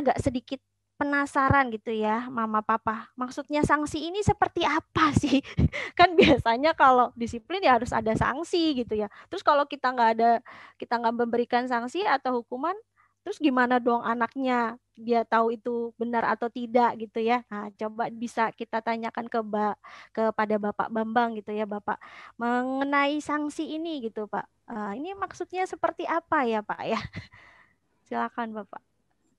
agak sedikit penasaran gitu ya, Mama Papa. Maksudnya sanksi ini seperti apa sih? Kan biasanya kalau disiplin ya harus ada sanksi gitu ya. Terus kalau kita nggak memberikan sanksi atau hukuman, terus gimana dong anaknya? Dia tahu itu benar atau tidak gitu ya. Nah, coba bisa kita tanyakan kepada Bapak Bambang gitu ya, Bapak, mengenai sanksi ini gitu, Pak. Ini maksudnya seperti apa ya, Pak ya? Silakan, Bapak.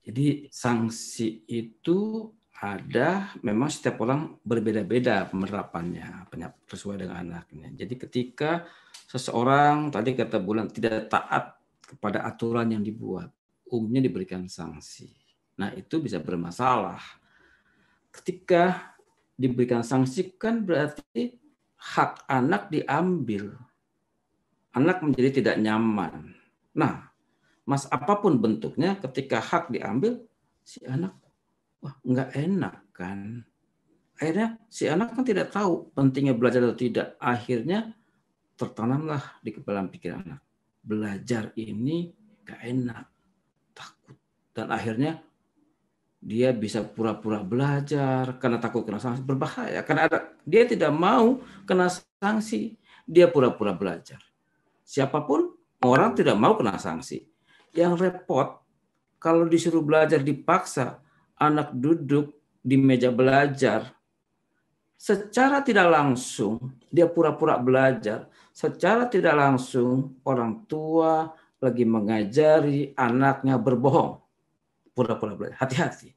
Jadi sanksi itu ada, memang setiap orang berbeda-beda penerapannya sesuai dengan anaknya. Jadi ketika seseorang, tadi kata Bulan, tidak taat kepada aturan yang dibuat, umumnya diberikan sanksi. Nah itu bisa bermasalah. Ketika diberikan sanksi kan berarti hak anak diambil. Anak menjadi tidak nyaman. Nah, apapun bentuknya, ketika hak diambil, si anak, wah nggak enak kan. Akhirnya si anak kan tidak tahu pentingnya belajar atau tidak. Akhirnya tertanamlah di kepala pikiran anak. Belajar ini nggak enak, takut. Dan akhirnya dia bisa pura-pura belajar karena takut kena sanksi, berbahaya. Karena dia tidak mau kena sanksi, dia pura-pura belajar. Siapapun orang tidak mau kena sanksi. Yang repot, kalau disuruh belajar dipaksa, anak duduk di meja belajar, secara tidak langsung dia pura-pura belajar, secara tidak langsung orang tua lagi mengajari anaknya berbohong, pura-pura belajar. Hati-hati,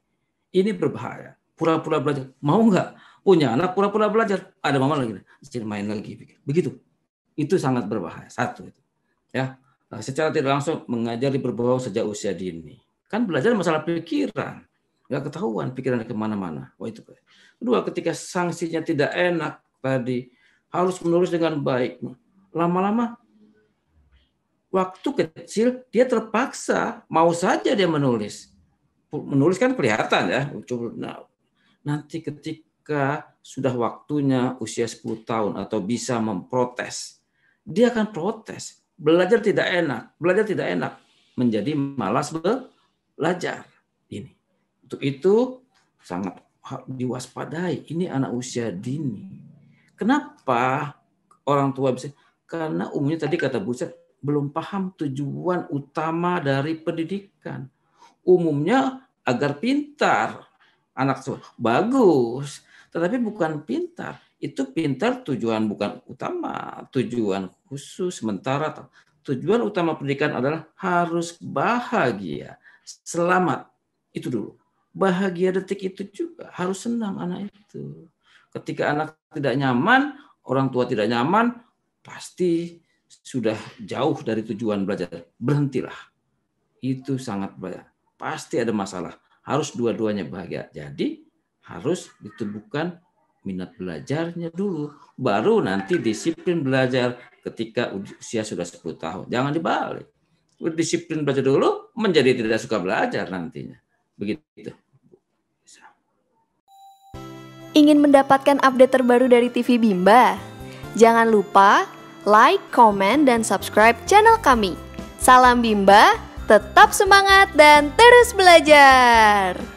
ini berbahaya. Pura-pura belajar, mau nggak punya anak pura-pura belajar? Ada mama lagi, main lagi, begitu. Itu sangat berbahaya. Satu itu, ya. Secara tidak langsung mengajari berbohong sejak usia dini. Kan belajar masalah pikiran. Nggak ketahuan pikiran kemana-mana. Wah itu. Kedua, ketika sanksinya tidak enak tadi, harus menulis dengan baik. Lama-lama, waktu kecil dia terpaksa, mau saja dia menulis. Menulis kan kelihatan ya. Nah, nanti ketika sudah waktunya usia 10 tahun atau bisa memprotes, dia akan protes. Belajar tidak enak, menjadi malas belajar. Ini. Untuk itu sangat diwaspadai. Ini anak usia dini. Kenapa orang tua bisa? Karena umumnya tadi kata Bu Set, belum paham tujuan utama dari pendidikan. Umumnya agar pintar. Anak tua bagus, tetapi bukan pintar. Itu pintar tujuan bukan utama, tujuan khusus sementara. Tujuan utama pendidikan adalah harus bahagia, selamat. Itu dulu. Bahagia detik itu juga, harus senang anak itu. Ketika anak tidak nyaman, orang tua tidak nyaman, pasti sudah jauh dari tujuan belajar. Berhentilah. Itu sangat bahaya. Pasti ada masalah. Harus dua-duanya bahagia. Jadi harus ditumbuhkan minat belajarnya dulu, baru nanti disiplin belajar ketika usia sudah 10 tahun. Jangan dibalik. Disiplin belajar dulu, menjadi tidak suka belajar nantinya. Begitu. Ingin mendapatkan update terbaru dari TV Bimba? Jangan lupa like, komen, dan subscribe channel kami. Salam Bimba, tetap semangat dan terus belajar!